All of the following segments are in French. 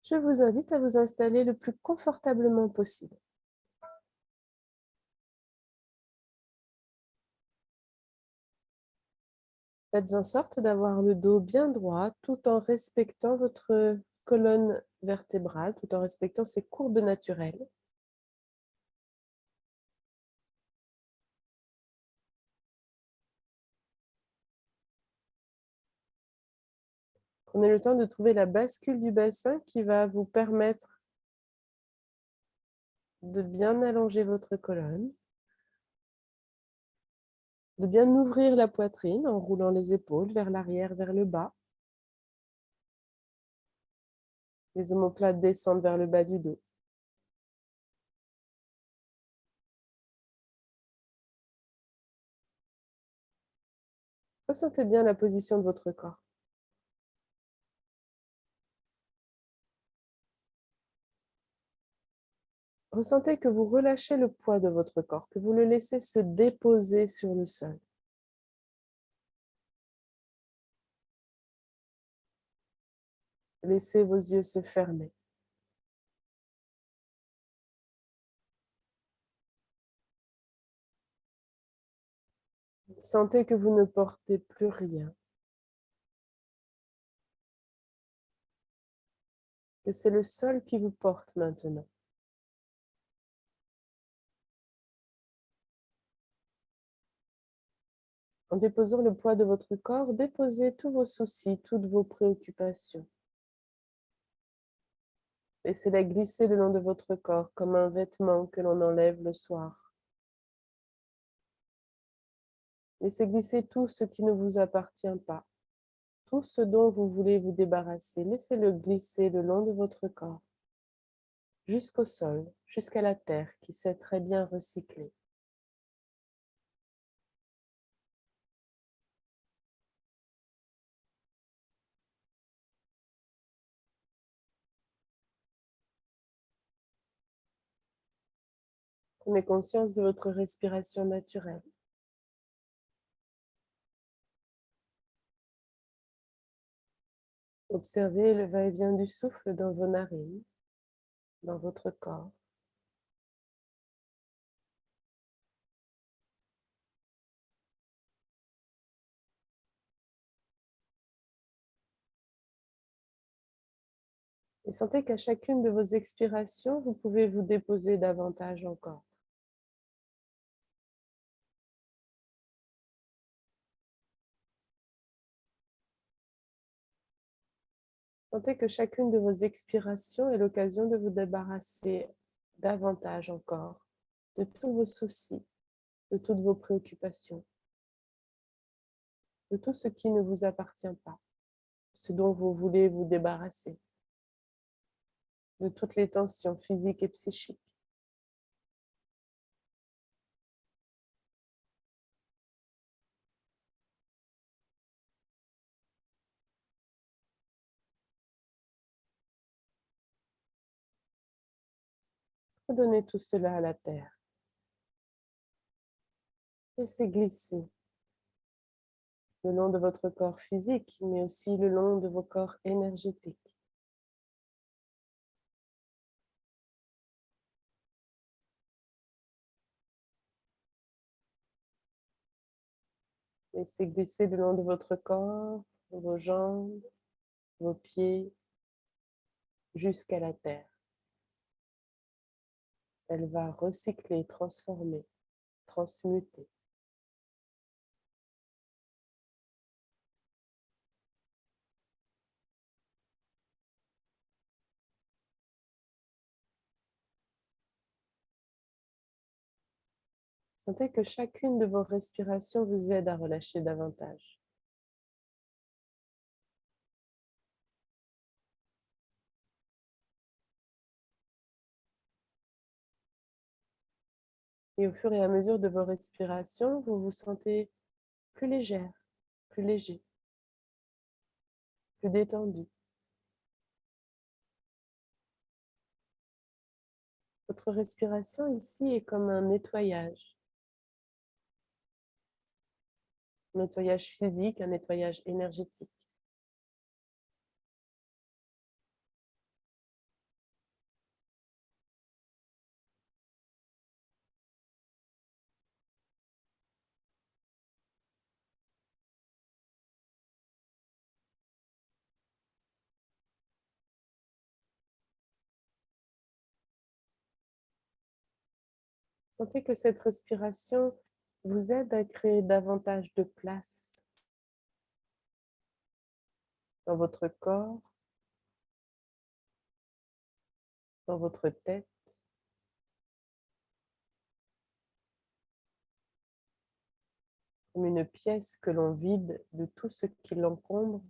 Je vous invite à vous installer le plus confortablement possible. Faites en sorte d'avoir le dos bien droit tout en respectant votre colonne vertébrale, tout en respectant ses courbes naturelles. Prenez le temps de trouver la bascule du bassin qui va vous permettre de bien allonger votre colonne, de bien ouvrir la poitrine en roulant les épaules vers l'arrière, vers le bas. Les omoplates descendent vers le bas du dos. Ressentez bien la position de votre corps. Ressentez que vous relâchez le poids de votre corps, que vous le laissez se déposer sur le sol. Laissez vos yeux se fermer. Sentez que vous ne portez plus rien, que c'est le sol qui vous porte maintenant. En déposant le poids de votre corps, déposez tous vos soucis, toutes vos préoccupations. Laissez-les glisser le long de votre corps comme un vêtement que l'on enlève le soir. Laissez glisser tout ce qui ne vous appartient pas, tout ce dont vous voulez vous débarrasser. Laissez-le glisser le long de votre corps, jusqu'au sol, jusqu'à la terre qui sait très bien recycler. Prenez conscience de votre respiration naturelle. Observez le va-et-vient du souffle dans vos narines, dans votre corps. Et sentez qu'à chacune de vos expirations, vous pouvez vous déposer davantage encore. Sentez que chacune de vos expirations est l'occasion de vous débarrasser davantage encore de tous vos soucis, de toutes vos préoccupations, de tout ce qui ne vous appartient pas, ce dont vous voulez vous débarrasser, de toutes les tensions physiques et psychiques. Redonnez tout cela à la terre. Laissez glisser le long de votre corps physique, mais aussi le long de vos corps énergétiques. Laissez glisser le long de votre corps, vos jambes, vos pieds, jusqu'à la terre. Elle va recycler, transformer, transmuter. Sentez que chacune de vos respirations vous aide à relâcher davantage. Et au fur et à mesure de vos respirations, vous vous sentez plus légère, plus léger, plus détendu. Votre respiration ici est comme un nettoyage physique, un nettoyage énergétique. Sentez que cette respiration vous aide à créer davantage de place dans votre corps, dans votre tête, comme une pièce que l'on vide de tout ce qui l'encombre.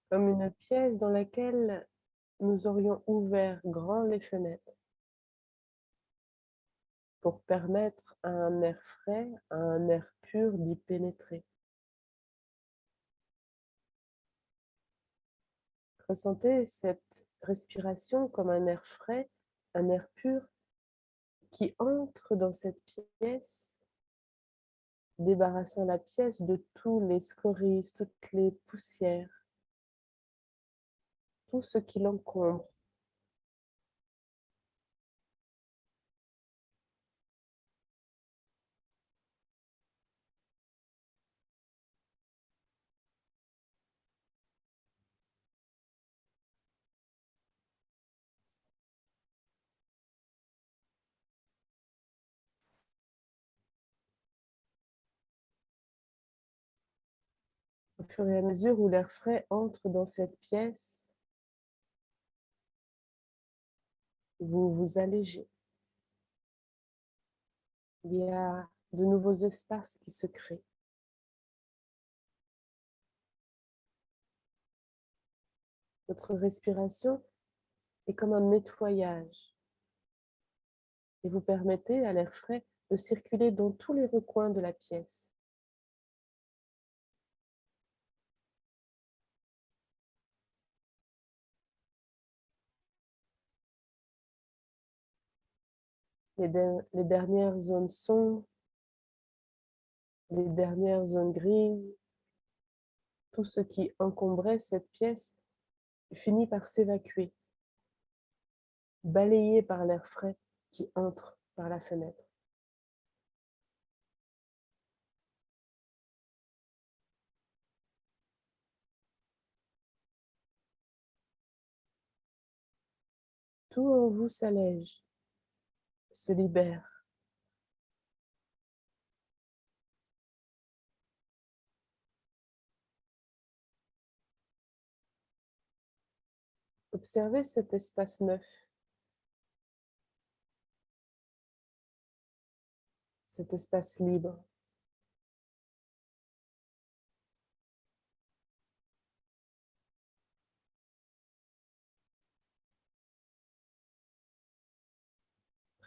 Comme une pièce dans laquelle nous aurions ouvert grand les fenêtres pour permettre à un air frais, à un air pur d'y pénétrer. Ressentez cette respiration comme un air frais, un air pur qui entre dans cette pièce, débarrassant la pièce de tous les scories, toutes les poussières, tout ce qui l'encombre. Au fur et à mesure où l'air frais entre dans cette pièce, vous vous allégez. Il y a de nouveaux espaces qui se créent. Votre respiration est comme un nettoyage et vous permettez à l'air frais de circuler dans tous les recoins de la pièce. Les dernières zones sombres, les dernières zones grises, tout ce qui encombrait cette pièce finit par s'évacuer, balayé par l'air frais qui entre par la fenêtre. Tout en vous s'allège, se libère. Observez cet espace neuf, cet espace libre.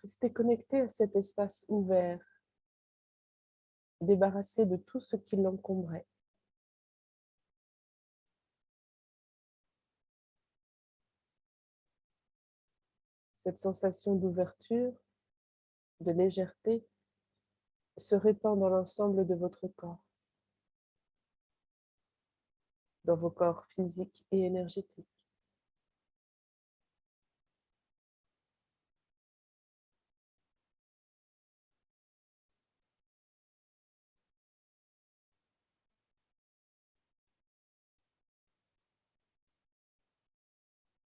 Restez connecté à cet espace ouvert, débarrassé de tout ce qui l'encombrait. Cette sensation d'ouverture, de légèreté, se répand dans l'ensemble de votre corps, dans vos corps physiques et énergétiques.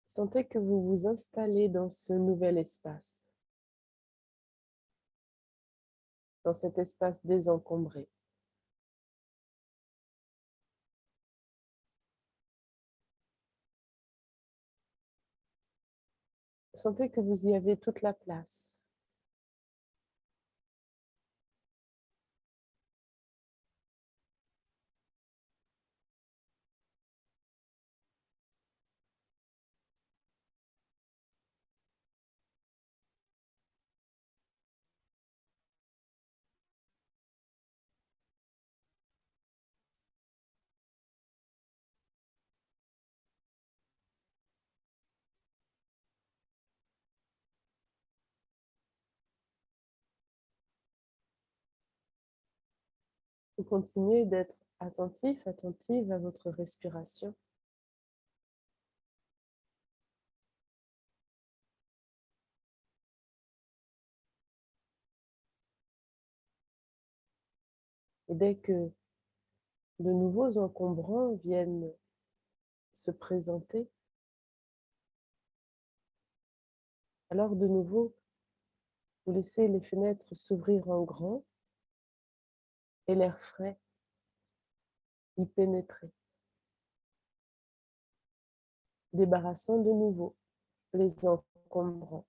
Sentez que vous vous installez dans ce nouvel espace, dans cet espace désencombré. Sentez que vous y avez toute la place. Vous continuez d'être attentif, attentive à votre respiration. Et dès que de nouveaux encombrants viennent se présenter, Alors de nouveau, vous laissez les fenêtres s'ouvrir en grand et l'air frais y pénétrer, débarrassant de nouveau les encombrants.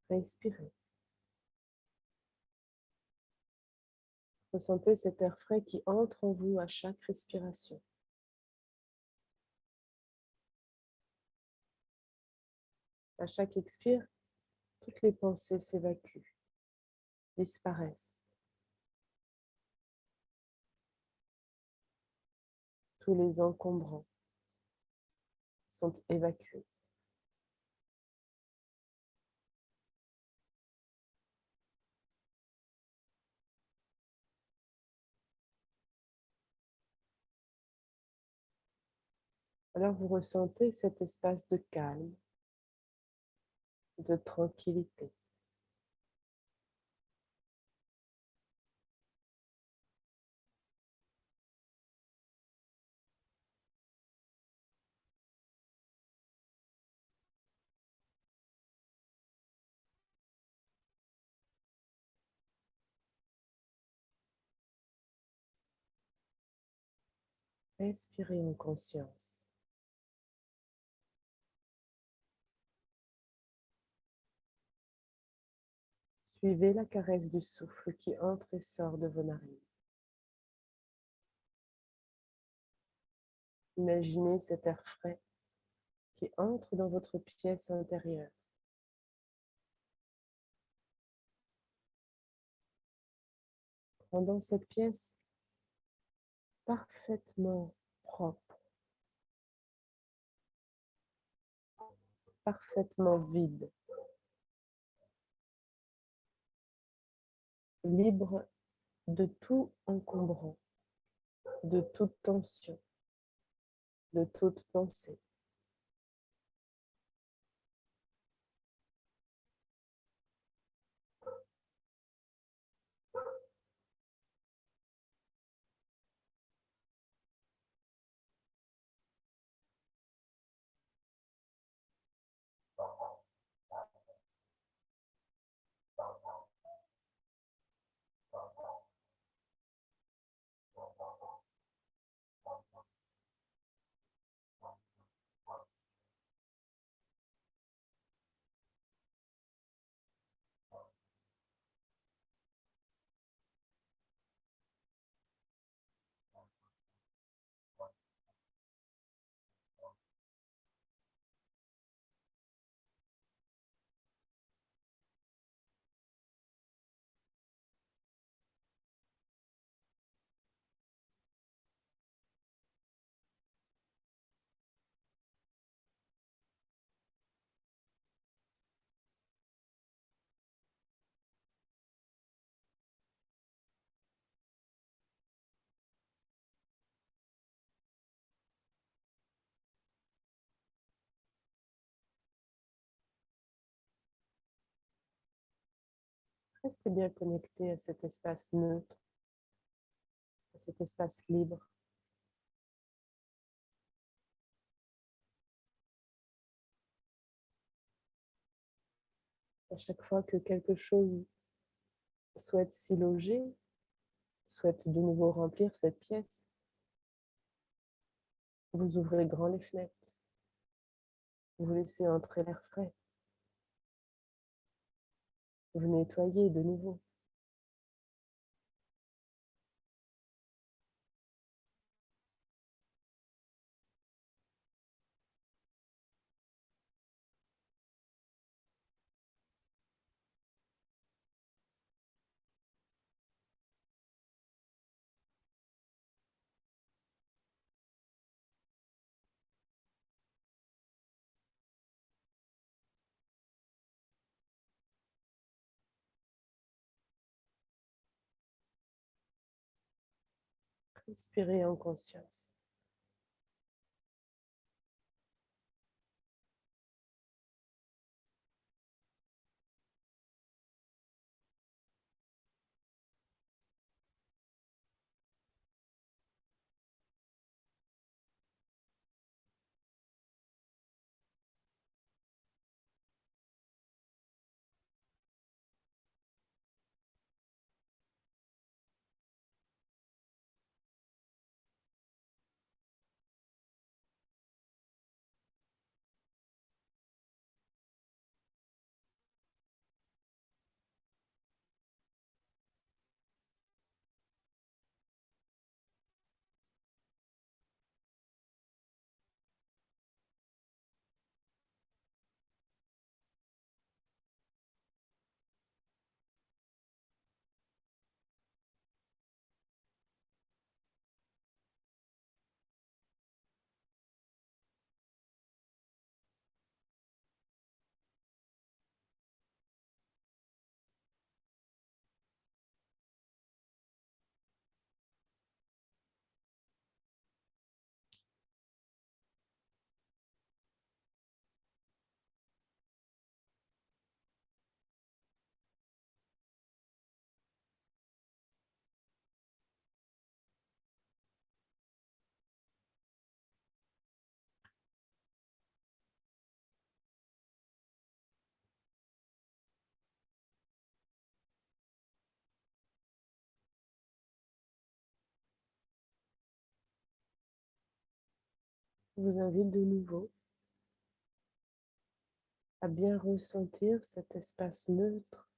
Respirez. Ressentez cet air frais qui entre en vous à chaque respiration. À chaque expire, toutes les pensées s'évacuent, disparaissent. Tous les encombrants sont évacués. Alors vous ressentez cet espace de calme, de tranquillité. Respirez en conscience. Suivez la caresse du souffle qui entre et sort de vos narines. Imaginez cet air frais qui entre dans votre pièce intérieure. Rendant cette pièce parfaitement propre, parfaitement vide, libre de tout encombrant, de toute tension, de toute pensée. Restez bien connecté à cet espace neutre, à cet espace libre. À chaque fois que quelque chose souhaite s'y loger, souhaite de nouveau remplir cette pièce, vous ouvrez grand les fenêtres, vous laissez entrer l'air frais, vous nettoyez de nouveau. Respirez en conscience. Je vous invite de nouveau à bien ressentir cet espace neutre,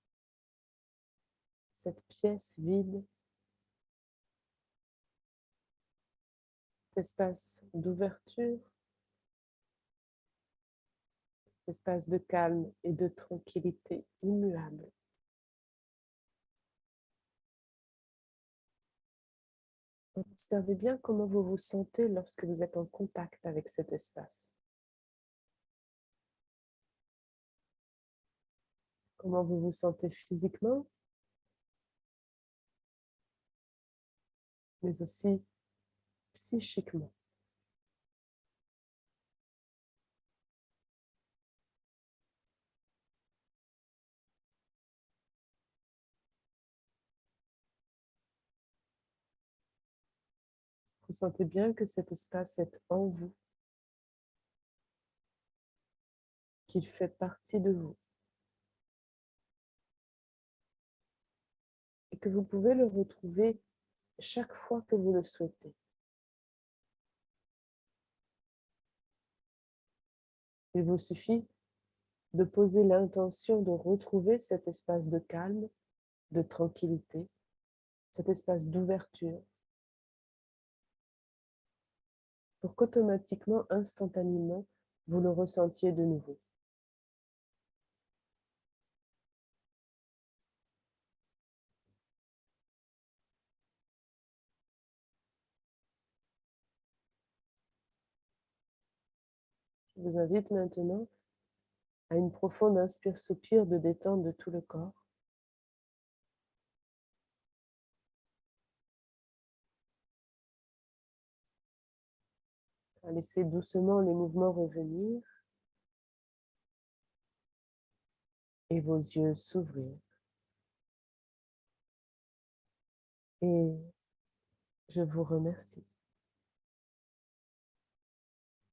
cette pièce vide, cet espace d'ouverture, cet espace de calme et de tranquillité immuable. Observez bien comment vous vous sentez lorsque vous êtes en contact avec cet espace. Comment vous vous sentez physiquement, mais aussi psychiquement. Vous sentez bien que cet espace est en vous, qu'il fait partie de vous, et que vous pouvez le retrouver chaque fois que vous le souhaitez. Il vous suffit de poser l'intention de retrouver cet espace de calme, de tranquillité, cet espace d'ouverture, pour qu'automatiquement, instantanément, vous le ressentiez de nouveau. Je vous invite maintenant à une profonde inspire-soupir de détente de tout le corps. À laisser doucement les mouvements revenir et vos yeux s'ouvrir. Et je vous remercie.